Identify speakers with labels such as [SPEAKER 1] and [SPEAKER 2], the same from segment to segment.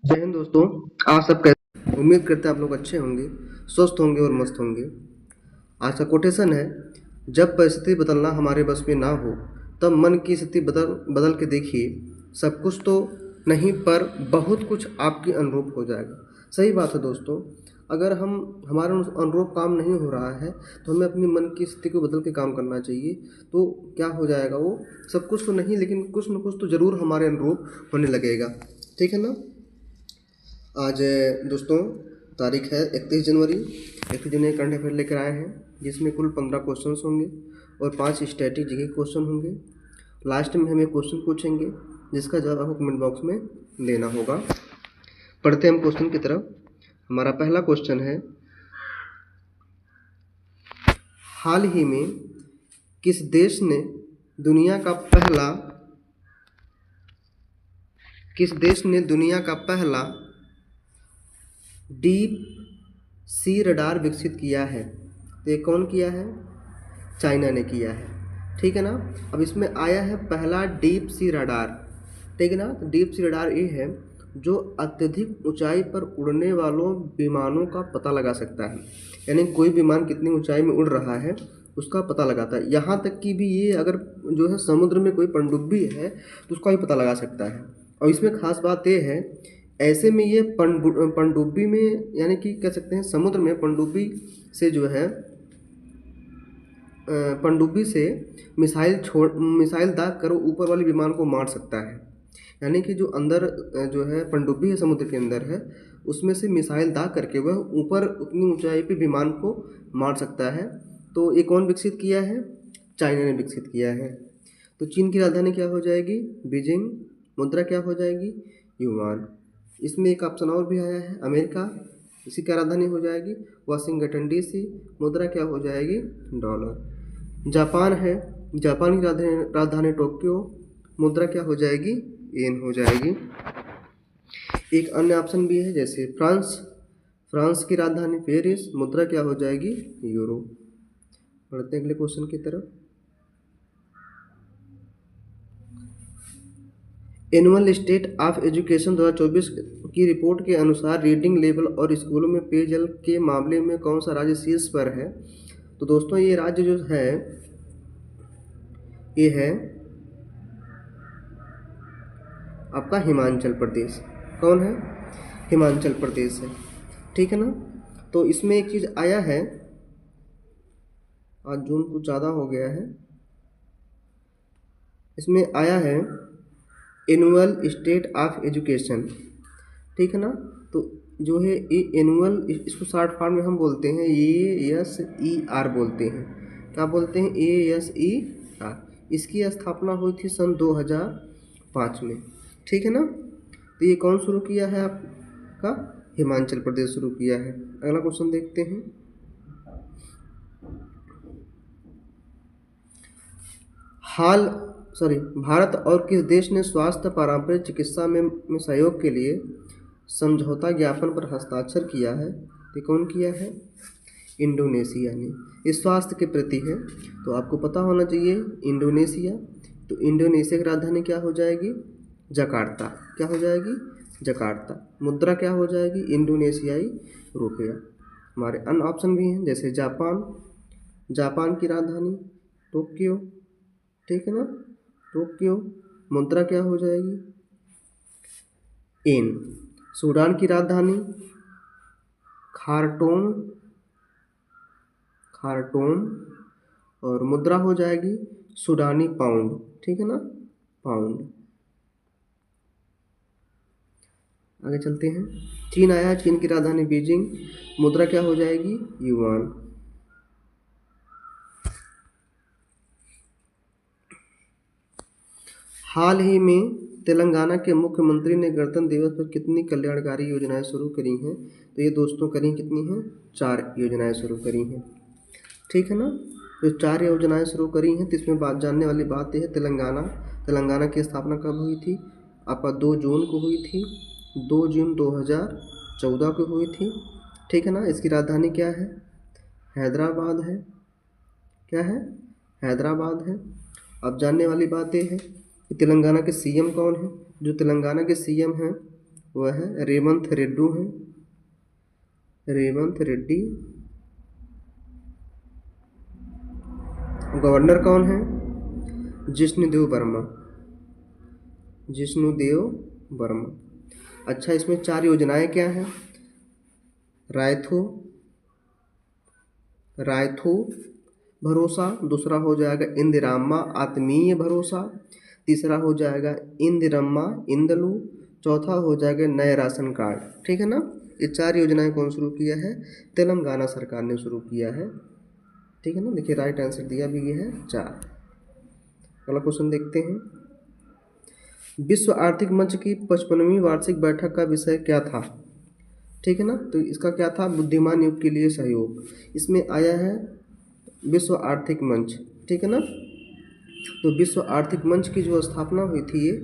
[SPEAKER 1] जय हिंद दोस्तों। आप सब कैसे? उम्मीद करते हैं आप लोग अच्छे होंगे, स्वस्थ होंगे और मस्त होंगे। आज का कोटेशन है, जब परिस्थिति बदलना हमारे बस में ना हो तब मन की स्थिति बदल बदल के देखिए। सब कुछ तो नहीं पर बहुत कुछ आपके अनुरूप हो जाएगा। सही बात है दोस्तों। अगर हम हमारे अनुरूप काम नहीं हो रहा है तो हमें अपनी मन की स्थिति को बदल के काम करना चाहिए। तो क्या हो जाएगा, वो सब कुछ तो नहीं लेकिन कुछ न कुछ तो ज़रूर हमारे अनुरूप होने लगेगा। ठीक है ना। आज दोस्तों तारीख है 31 जनवरी। 31 जनवरी करंट अफेयर लेकर आए हैं, जिसमें कुल 15 क्वेश्चंस होंगे और 5 स्टैटिक जीके क्वेश्चन होंगे। लास्ट में हम एक क्वेश्चन पूछेंगे जिसका जवाब आपको कमेंट बॉक्स में देना होगा। पढ़ते हैं हम क्वेश्चन की तरफ। हमारा पहला क्वेश्चन है, हाल ही में किस देश ने दुनिया का पहला डीप सी रडार विकसित किया है? तो ये कौन किया है? चाइना ने किया है। ठीक है ना। अब इसमें आया है पहला डीप सी रडार। ठीक है ना। तो डीप सी रडार ये है जो अत्यधिक ऊंचाई पर उड़ने वालों विमानों का पता लगा सकता है। यानी कोई विमान कितनी ऊंचाई में उड़ रहा है उसका पता लगाता है। यहाँ तक कि भी ये अगर जो है समुद्र में कोई पनडुब्बी है तो उसका भी पता लगा सकता है। और इसमें खास बात ये है, ऐसे में ये पनडुब्बी में यानी कि कह सकते हैं समुद्र में पनडुब्बी से जो है पनडुब्बी से मिसाइल दाग कर ऊपर वाले विमान को मार सकता है। यानी कि जो अंदर जो है पनडुब्बी है समुद्र के अंदर है, उसमें से मिसाइल दाग करके वह ऊपर उतनी ऊंचाई पे विमान को मार सकता है। तो ये कौन विकसित किया है? चाइना ने विकसित किया है। तो चीन की राजधानी क्या हो जाएगी? बीजिंग। मुद्रा क्या हो जाएगी? युआन। इसमें एक ऑप्शन और भी आया है, अमेरिका, इसी की राजधानी हो जाएगी वाशिंगटन डीसी। मुद्रा क्या हो जाएगी? डॉलर। जापान है, जापान की राजधानी टोक्यो। मुद्रा क्या हो जाएगी? येन हो जाएगी। एक अन्य ऑप्शन भी है जैसे फ्रांस, फ्रांस की राजधानी पेरिस। मुद्रा क्या हो जाएगी? यूरो। बढ़ते हैं अगले क्वेश्चन की तरफ। एनुअल स्टेट ऑफ एजुकेशन 2024 की रिपोर्ट के अनुसार रीडिंग लेवल और स्कूलों में पेयजल के मामले में कौन सा राज्य शीर्ष पर है? तो दोस्तों ये राज्य जो है ये है आपका हिमाचल प्रदेश। कौन है? हिमाचल प्रदेश है। ठीक है ना। तो इसमें एक चीज़ आया है, आज जून कुछ ज़्यादा हो गया है, इसमें आया है एनुअल स्टेट ऑफ एजुकेशन। ठीक है ना। तो जो है ये एनुअल, इसको शॉर्ट फॉर्म में हम बोलते हैं ASER बोलते हैं। क्या बोलते हैं? ASER। इसकी स्थापना हुई थी सन 2005 में। ठीक है ना। तो ये कौन शुरू किया है आपका? हिमाचल प्रदेश शुरू किया है। अगला क्वेश्चन देखते हैं। भारत और किस देश ने स्वास्थ्य पारंपरिक चिकित्सा में सहयोग के लिए समझौता ज्ञापन पर हस्ताक्षर किया है? तो कौन किया है? इंडोनेशिया ने। ये स्वास्थ्य के प्रति है तो आपको पता होना चाहिए इंडोनेशिया। तो इंडोनेशिया की राजधानी क्या हो जाएगी? जकार्ता। क्या हो जाएगी? जकार्ता। मुद्रा क्या हो जाएगी? इंडोनेशियाई रुपया। हमारे अन्य ऑप्शन भी हैं जैसे जापान, जापान की राजधानी टोक्यो। ठीक है ना। टोक्यो। मुद्रा क्या हो जाएगी? एन। सूडान की राजधानी खार्टूम, खार्टूम और मुद्रा हो जाएगी सूडानी पाउंड। ठीक है ना, पाउंड। आगे चलते हैं। चीन आया, चीन की राजधानी बीजिंग। मुद्रा क्या हो जाएगी? युआन। हाल ही में तेलंगाना के मुख्यमंत्री ने गणतंत्र दिवस पर कितनी कल्याणकारी योजनाएं शुरू करी हैं? तो ये दोस्तों करी कितनी हैं? 4 योजनाएं शुरू करी हैं। ठीक है ना। तो 4 योजनाएं शुरू करी हैं। तो इसमें बात जानने वाली बात यह है, तेलंगाना की स्थापना कब हुई थी? आपका 2 जून को हुई थी। 2 जून 2014 को हुई थी। ठीक है ना। इसकी राजधानी क्या है? हैदराबाद है। क्या है? हैदराबाद है। अब जानने वाली बात यह है कि तेलंगाना के सीएम कौन है? जो तेलंगाना के सीएम हैं वह है रेवंत रेड्डी हैं, रेवंत रेड्डी। गवर्नर कौन है? जिष्णुदेव वर्मा, जिष्णुदेव वर्मा। अच्छा, इसमें 4 योजनाएं क्या हैं? रायथू, रायथू भरोसा, दूसरा हो जाएगा इंदिराम्मा आत्मीय भरोसा, तीसरा हो जाएगा इंदिरम्मा इंदलू, चौथा हो जाएगा नए राशन कार्ड। ठीक है ना? ये 4 योजनाएं कौन शुरू किया है? तेलंगाना सरकार ने शुरू किया है। ठीक है ना? देखिए राइट आंसर दिया भी ये है 4। अगला क्वेश्चन देखते हैं। विश्व आर्थिक मंच की 55वीं वार्षिक बैठक का विषय क्या था? ठीक है ना? तो इसका क्या था? बुद्धिमान युग के लिए सहयोग। इसमें आया है विश्व आर्थिक मंच। ठीक है ना? तो विश्व आर्थिक मंच की जो स्थापना हुई थी ये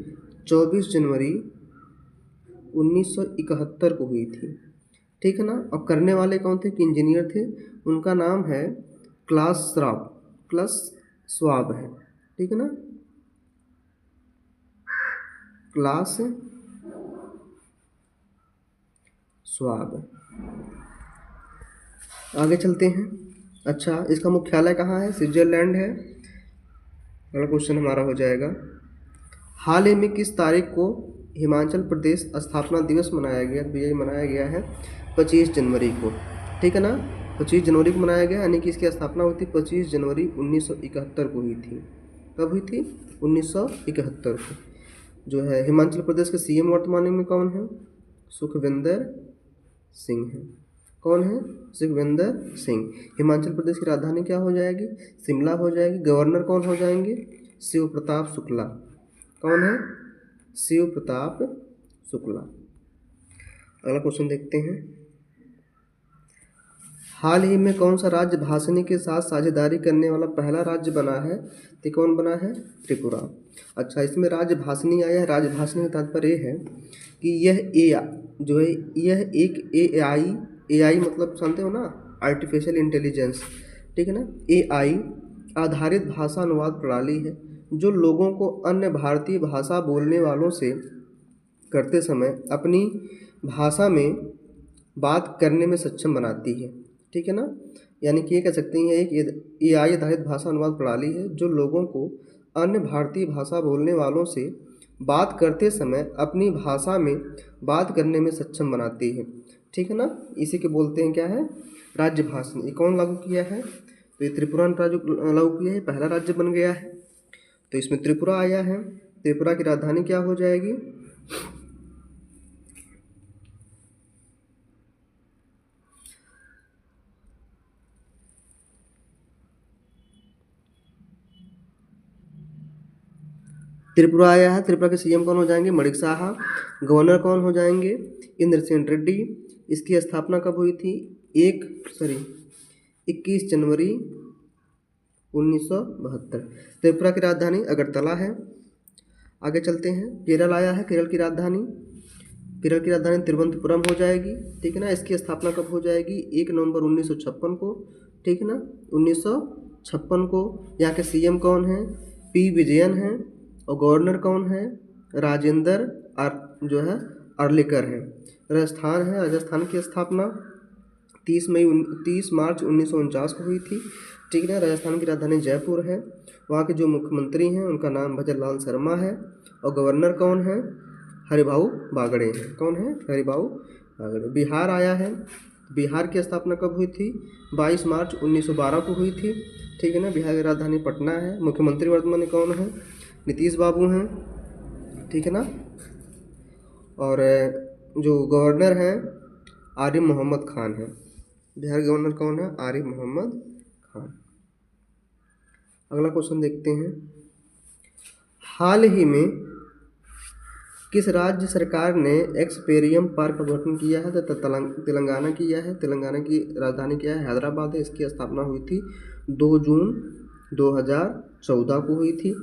[SPEAKER 1] 24 जनवरी 1971 को हुई थी। ठीक है ना? अब करने वाले कौन थे? कि इंजीनियर थे, उनका नाम है क्लास श्वाब, क्लास श्वाब है। ठीक है ना? Class Schwab. आगे चलते हैं। अच्छा, इसका मुख्यालय कहाँ है? स्विट्जरलैंड है। अगला क्वेश्चन हमारा हो जाएगा, हाल ही में किस तारीख को हिमाचल प्रदेश स्थापना दिवस मनाया गया? तो ये मनाया गया है 25 जनवरी को। ठीक है ना? 25 जनवरी को मनाया गया, यानी कि इसकी स्थापना हुई थी 25 जनवरी 1971 को हुई थी। कब हुई थी? 1971 को। जो है हिमाचल प्रदेश के सीएम वर्तमान में कौन है? सुखविंदर सिंह है। कौन है? सुखविंदर सिंह। हिमाचल प्रदेश की राजधानी क्या हो जाएगी? शिमला हो जाएगी। गवर्नर कौन हो जाएंगे? शिव प्रताप शुक्ला। कौन है? शिव प्रताप शुक्ला। अगला क्वेश्चन देखते हैं, हाल ही में कौन सा राज्य भाषणी के साथ साझेदारी करने वाला पहला राज्य बना है? तो कौन बना है? त्रिपुरा। अच्छा, इसमें राज्य भाषणी आया है। राज्य भाषणी का तात्पर्य है कि यह एक एआई मतलब जानते हो ना, आर्टिफिशियल इंटेलिजेंस। ठीक है ना? एआई आधारित भाषा अनुवाद प्रणाली है जो लोगों को अन्य भारतीय भाषा बोलने वालों से करते समय अपनी भाषा में बात करने में सक्षम बनाती है। ठीक है ना? यानी कि ये कह सकते हैं एक एआई आधारित भाषा अनुवाद प्रणाली है जो लोगों को अन्य भारतीय भाषा बोलने वालों से बात करते समय अपनी भाषा में बात करने में सक्षम बनाती है। ठीक है ना? इसी के बोलते हैं क्या है? राज्य भाषण। ये कौन लागू किया है? तो ये त्रिपुरा ने लागू किया है, पहला राज्य बन गया है। तो इसमें त्रिपुरा आया है। त्रिपुरा की राजधानी क्या हो जाएगी? त्रिपुरा आया है। त्रिपुरा के सीएम कौन हो जाएंगे? मणिक साहा। गवर्नर कौन हो जाएंगे? इंद्रसेन रेड्डी। इसकी स्थापना कब हुई थी? 21 जनवरी 1972। त्रिपुरा की राजधानी अगरतला है। आगे चलते हैं, केरल आया है। केरल की राजधानी तिरुवनंतपुरम हो जाएगी। ठीक है ना? इसकी स्थापना कब हो जाएगी? 1 नवंबर 1956 को। ठीक है ना? 1956 को। यहाँ के सीएम कौन है? पी विजयन है। और गवर्नर कौन है? जो है अर्लेकर है। राजस्थान है। राजस्थान की स्थापना 30 मार्च 1949 को हुई थी। ठीक है? राजस्थान की राजधानी जयपुर है। वहाँ के जो मुख्यमंत्री हैं उनका नाम भजनलाल शर्मा है। और गवर्नर कौन है? हरिभाऊ बागड़े हैं। कौन है? हरिभाऊ बागड़े। बिहार आया है। बिहार की स्थापना कब हुई थी? 22 मार्च 1912 को हुई थी। ठीक है ना? बिहार की राजधानी पटना है। मुख्यमंत्री वर्तमान में कौन है? नीतीश बाबू हैं। ठीक है ना? और जो गवर्नर हैं आरिफ मोहम्मद खान है। बिहार गवर्नर कौन है? आरिफ मोहम्मद खान। अगला क्वेश्चन देखते हैं, हाल ही में किस राज्य सरकार ने एक्सपेरियम पार्क का गठन किया है? तो तेलंगाना किया है। तेलंगाना की राजधानी क्या है? हैदराबाद है। इसकी स्थापना हुई थी 2 जून 2014 को हुई थी।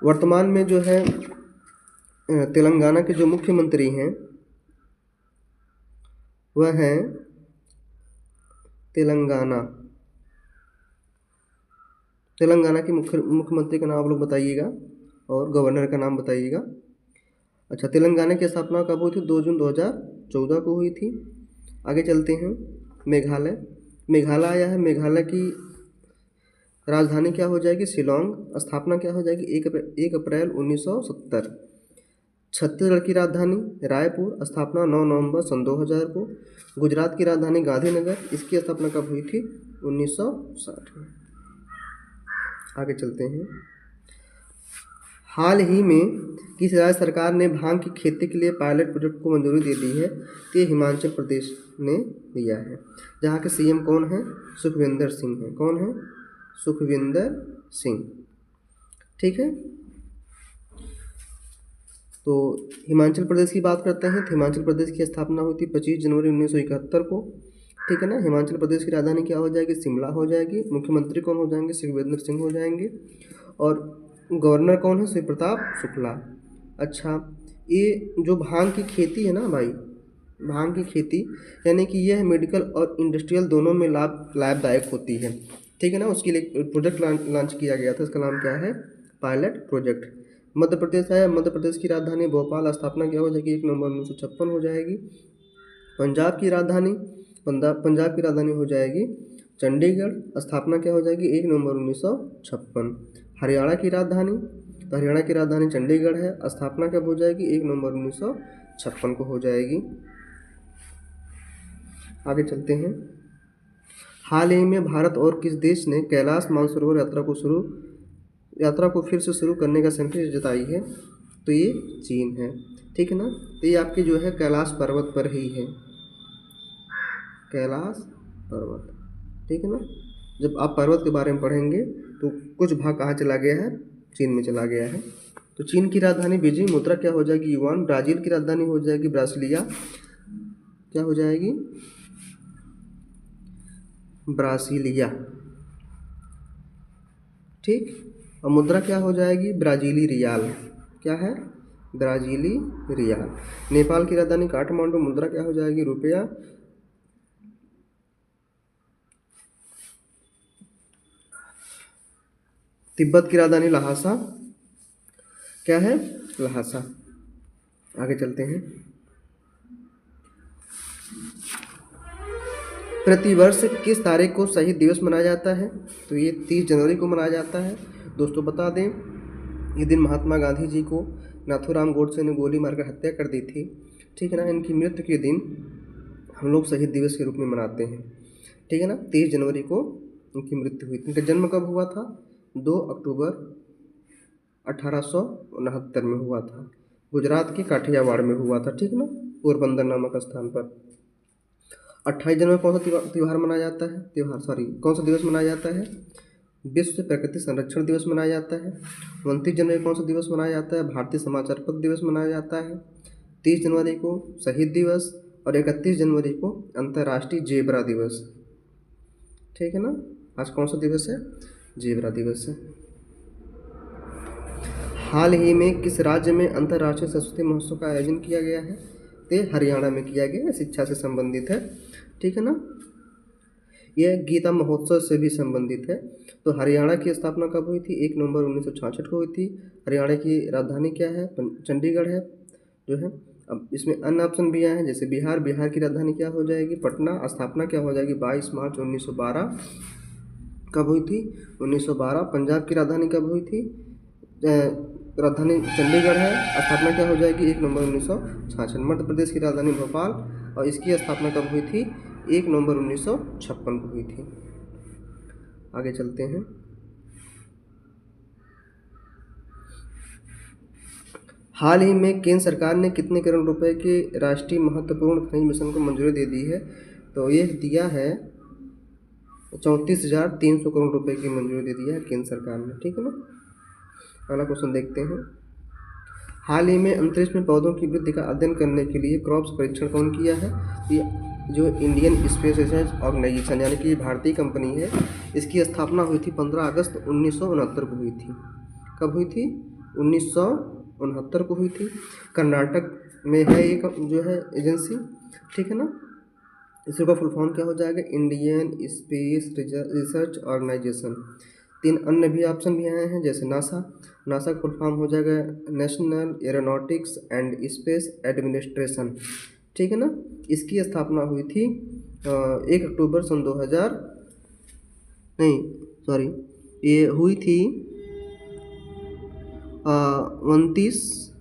[SPEAKER 1] वर्तमान में जो है तेलंगाना के जो मुख्यमंत्री हैं वह हैं तेलंगाना के मुख्यमंत्री का नाम आप लोग बताइएगा और गवर्नर का नाम बताइएगा। अच्छा, तेलंगाना की स्थापना कब हुई थी? 2 जून 2014 को हुई थी। आगे चलते हैं। मेघालय, मेघालय आया है। मेघालय की राजधानी क्या हो जाएगी? शिलोंग। स्थापना क्या हो जाएगी? 1 अप्रैल 1970। छत्तीसगढ़ की राजधानी रायपुर। स्थापना 9 नवंबर सन 2000 को। गुजरात की राजधानी गांधीनगर। इसकी स्थापना कब हुई थी? 1960 में। आगे चलते हैं। हाल ही में किस राज्य सरकार ने भांग की खेती के लिए पायलट प्रोजेक्ट को मंजूरी दे दी है? तो ये हिमाचल प्रदेश ने दिया है, जहाँ के सीएम कौन है? सुखविंदर सिंह है। कौन है? सुखविंदर सिंह। ठीक है, तो हिमाचल प्रदेश की बात करते हैं। तो हिमाचल प्रदेश की स्थापना हुई थी 25 जनवरी 1971 को। ठीक है ना। हिमाचल प्रदेश की राजधानी क्या हो जाएगी? शिमला हो जाएगी। मुख्यमंत्री कौन हो जाएंगे? सुखविंदर सिंह हो जाएंगे। और गवर्नर कौन है? शिवप्रताप शुक्ला। अच्छा, ये जो भांग की खेती है ना भाई, भांग की खेती यानी कि यह मेडिकल और इंडस्ट्रियल दोनों में लाभदायक होती है। ठीक है ना। उसके लिए प्रोजेक्ट लॉन्च किया गया था। इसका नाम क्या है? Pilot project. मध्य प्रदेश है। मध्य प्रदेश की राजधानी भोपाल। स्थापना क्या हो जाएगी? 1 नवंबर 1956 हो जाएगी। पंजाब की राजधानी हो जाएगी चंडीगढ़। स्थापना क्या हो जाएगी? 1 नवंबर 1956। हरियाणा की राजधानी, तो हरियाणा की राजधानी चंडीगढ़ है। स्थापना कब हो जाएगी? 1 नवंबर 1956 को हो जाएगी। आगे चलते हैं। हाल ही में भारत और किस देश ने कैलाश मानसरोवर यात्रा को फिर से शुरू करने का सहमति जताई है? तो ये चीन है। ठीक है ना। तो ये आपकी जो है कैलाश पर्वत पर ही है, कैलाश पर्वत। ठीक है ना। जब आप पर्वत के बारे में पढ़ेंगे तो कुछ भाग कहाँ चला गया है? चीन में चला गया है। तो चीन की राजधानी बीजिंग। मुद्रा क्या हो जाएगी? युआन। ब्राज़ील की राजधानी हो जाएगी ब्रासिलिया। क्या हो जाएगी? ब्रासिलिया। ठीक। और मुद्रा क्या हो जाएगी? ब्राज़ीली रियाल। क्या है? ब्राज़ीली रियाल। नेपाल की राजधानी काठमांडू। मुद्रा क्या हो जाएगी? रुपया। तिब्बत की राजधानी लहासा। क्या है? लहासा। आगे चलते हैं। प्रतिवर्ष किस तारीख को शहीद दिवस मनाया जाता है? तो ये 30 जनवरी को मनाया जाता है। दोस्तों बता दें, ये दिन महात्मा गांधी जी को नाथूराम गोडसे ने गोली मारकर हत्या कर दी थी। ठीक है ना। इनकी मृत्यु के दिन हम लोग शहीद दिवस के रूप में मनाते हैं। ठीक है ना। 30 जनवरी को इनकी मृत्यु हुई थी। इनका जन्म कब हुआ था? 2 अक्टूबर 1869 में हुआ था। गुजरात के काठियावाड़ में हुआ था। ठीक है ना। पोरबंदर नामक स्थान पर। 28 जनवरी कौन सा त्यौहार मनाया जाता है? कौन सा दिवस मनाया जाता है? विश्व प्रकृति संरक्षण दिवस मनाया जाता है। 29 जनवरी कौन सा दिवस मनाया जाता है? भारतीय समाचार पत्र दिवस मनाया जाता है। 30 जनवरी को शहीद दिवस और 31 जनवरी को अंतर्राष्ट्रीय जेबरा दिवस। ठीक है ना। आज कौन सा दिवस है? जेबरा दिवस है। हाल ही में किस राज्य में अंतर्राष्ट्रीय सरस्वती महोत्सव का आयोजन किया गया है? तो हरियाणा में किया गया है। शिक्षा से संबंधित है। ठीक है ना। यह गीता महोत्सव से भी संबंधित है। तो हरियाणा की स्थापना कब हुई थी? 1 नवंबर 1966 को हुई थी। हरियाणा की राजधानी क्या है? चंडीगढ़ है जो है। अब इसमें अन्य ऑप्शन भी आए हैं, जैसे बिहार की राजधानी क्या हो जाएगी? पटना। स्थापना क्या हो जाएगी? 22 मार्च 1912। कब हुई थी? 1912। पंजाब की राजधानी कब हुई थी? राजधानी चंडीगढ़ है। स्थापना क्या हो जाएगी? 1 नवंबर 1966। मध्य प्रदेश की राजधानी भोपाल और इसकी स्थापना कब हुई थी? 1 नवंबर 1956 को हुई थी। आगे चलते हैं। हाल ही में केंद्र सरकार ने कितने करोड़ रुपए के राष्ट्रीय महत्वपूर्ण खनिज मिशन को मंजूरी दे दी है? तो ये दिया है 34,300 करोड़ रुपए की मंजूरी दे दी है केंद्र सरकार ने। ठीक है ना। अगला क्वेश्चन देखते हैं। हाल ही में अंतरिक्ष में पौधों की वृद्धि का अध्ययन करने के लिए क्रॉप्स परीक्षण कौन किया है? ये जो इंडियन स्पेस रिसर्च ऑर्गेनाइजेशन यानी कि भारतीय कंपनी है, इसकी स्थापना हुई थी 15 अगस्त 1969 को हुई थी। कब हुई थी? 1969 को हुई थी। कर्नाटक में है एक जो है एजेंसी। ठीक है ना। इसका फुल फॉर्म क्या हो जाएगा? Indian space research organisation. 3 अन्य भी ऑप्शन भी आए हैं, जैसे नासा। नासा का फुल फॉर्म हो जाएगा national aeronautics and space administration, ठीक है ना। इसकी स्थापना हुई थी 1 अक्टूबर सन 2000, नहीं सॉरी, ये हुई थी 29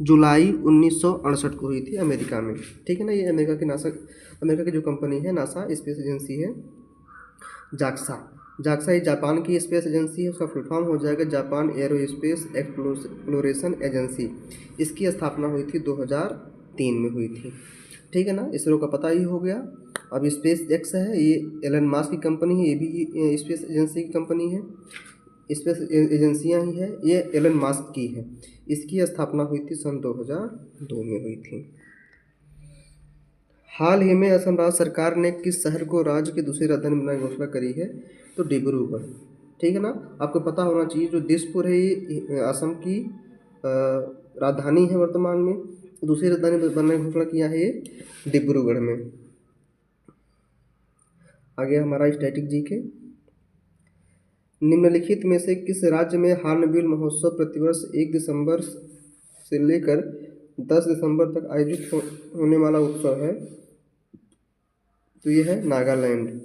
[SPEAKER 1] जुलाई 1968 को हुई थी अमेरिका में, ठीक है ना। ये अमेरिका की जो कंपनी है नासा स्पेस एजेंसी है, जाक्सा। जाक्सा ये जापान की स्पेस एजेंसी है, उसका फुल फॉर्म हो जाएगा जापान एरोस्पेस एक्सप्लोरेशन एजेंसी। इसकी स्थापना हुई थी 2003 में हुई थी, ठीक है ना। इसरो का पता ही हो गया। अब स्पेस एक्स है, ये एलन मास्क की कंपनी है, ये भी स्पेस एजेंसी की कंपनी है, स्पेस एजेंसियां ही है, ये एलन मास्क की है। इसकी स्थापना हुई थी सन 2002 में हुई थी। हाल ही में असम राज्य सरकार ने किस शहर को राज्य की दूसरी राजधानी बनाने की घोषणा करी है? तो डिब्रूगढ़, ठीक है ना। आपको पता होना चाहिए जो दिसपुर है ये असम की राजधानी है वर्तमान में, दूसरी राजधानी बनाने की घोषणा किया है ये डिब्रूगढ़ में। आगे हमारा स्टैटिक जीके। निम्नलिखित में से किस राज्य में हॉर्नबिल महोत्सव प्रतिवर्ष 1 दिसंबर से लेकर 10 दिसंबर तक आयोजित होने वाला उत्सव है? तो ये है नागालैंड,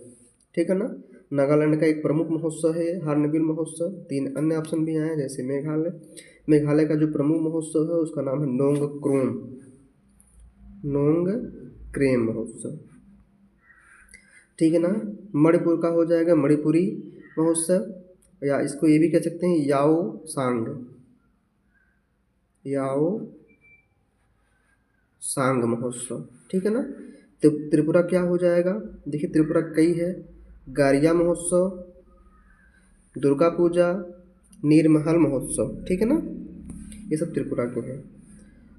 [SPEAKER 1] ठीक है ना। नागालैंड का एक प्रमुख महोत्सव है हॉर्नबिल महोत्सव। 3 अन्य ऑप्शन भी आए हैं, जैसे मेघालय का जो प्रमुख महोत्सव है उसका नाम है नोंगक्रेम महोत्सव, ठीक है ना। मणिपुर का हो जाएगा मणिपुरी महोत्सव, या इसको ये भी कह सकते हैं याओ सांग महोत्सव, ठीक है ना। तो त्रिपुरा क्या हो जाएगा? देखिए त्रिपुरा कई है, गारिया महोत्सव, दुर्गा पूजा, नीरमहल महोत्सव, ठीक है ना। ये सब त्रिपुरा के हैं।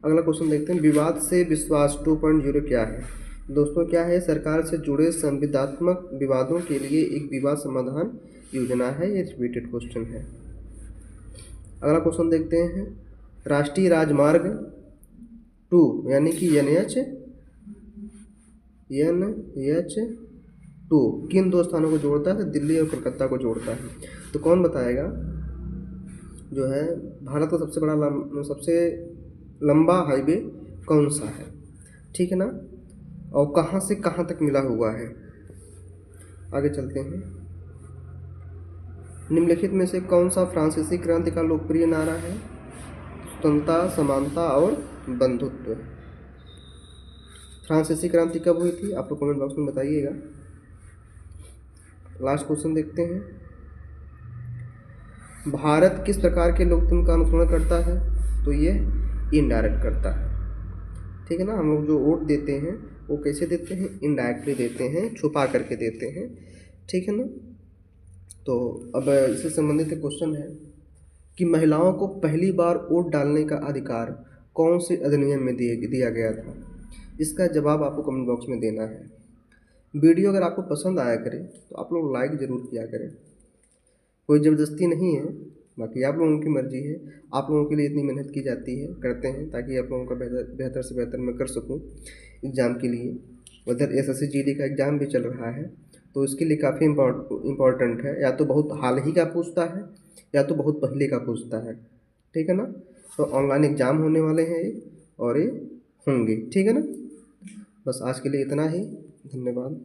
[SPEAKER 1] अगला क्वेश्चन देखते हैं, विवाद से विश्वास 2.0 क्या है? दोस्तों क्या है? सरकार से जुड़े संविदात्मक विवादों के लिए एक विवाद समाधान योजना है। ये रिपीटेड क्वेश्चन है। अगला क्वेश्चन देखते हैं, राष्ट्रीय राजमार्ग 2 यानी कि NH2 किन 2 स्थानों को जोड़ता है? दिल्ली और कोलकाता को जोड़ता है। तो कौन बताएगा? जो है भारत का सबसे लंबा हाईवे कौन सा है, ठीक है ना, और कहाँ से कहाँ तक मिला हुआ है? आगे चलते हैं। निम्नलिखित में से कौन सा फ्रांसीसी क्रांति का लोकप्रिय नारा है? स्वतंत्रता, समानता और बंधुत्व। फ्रांसीसी क्रांति कब हुई थी? आप लोग कमेंट बॉक्स में बताइएगा। लास्ट क्वेश्चन देखते हैं, भारत किस प्रकार के लोकतंत्र का अनुसरण करता है? तो ये इनडायरेक्ट करता है, ठीक है ना। हम लोग जो वोट देते हैं वो कैसे देते हैं? इनडायरेक्टली देते हैं, छुपा करके देते हैं, ठीक है ना। तो अब इससे संबंधित एक क्वेश्चन है कि महिलाओं को पहली बार वोट डालने का अधिकार कौन से अधिनियम में दिया गया था? इसका जवाब आपको कमेंट बॉक्स में देना है। वीडियो अगर आपको पसंद आया करे तो आप लोग लाइक ज़रूर किया करें, कोई ज़बरदस्ती नहीं है, बाकी आप लोगों की मर्ज़ी है। आप लोगों के लिए इतनी मेहनत की जाती है, करते हैं ताकि आप लोगों का बेहतर से बेहतर मैं कर सकूं एग्ज़ाम के लिए। उधर SSC GD का एग्ज़ाम भी चल रहा है, तो इसके लिए काफ़ी इम्पॉर्टेंट है। या तो बहुत हाल ही का पूछता है या तो बहुत पहले का पूछता है, ठीक है ना। तो ऑनलाइन एग्ज़ाम होने वाले हैं ये, और ये होंगे, ठीक है ना। बस आज के लिए इतना ही, धन्यवाद।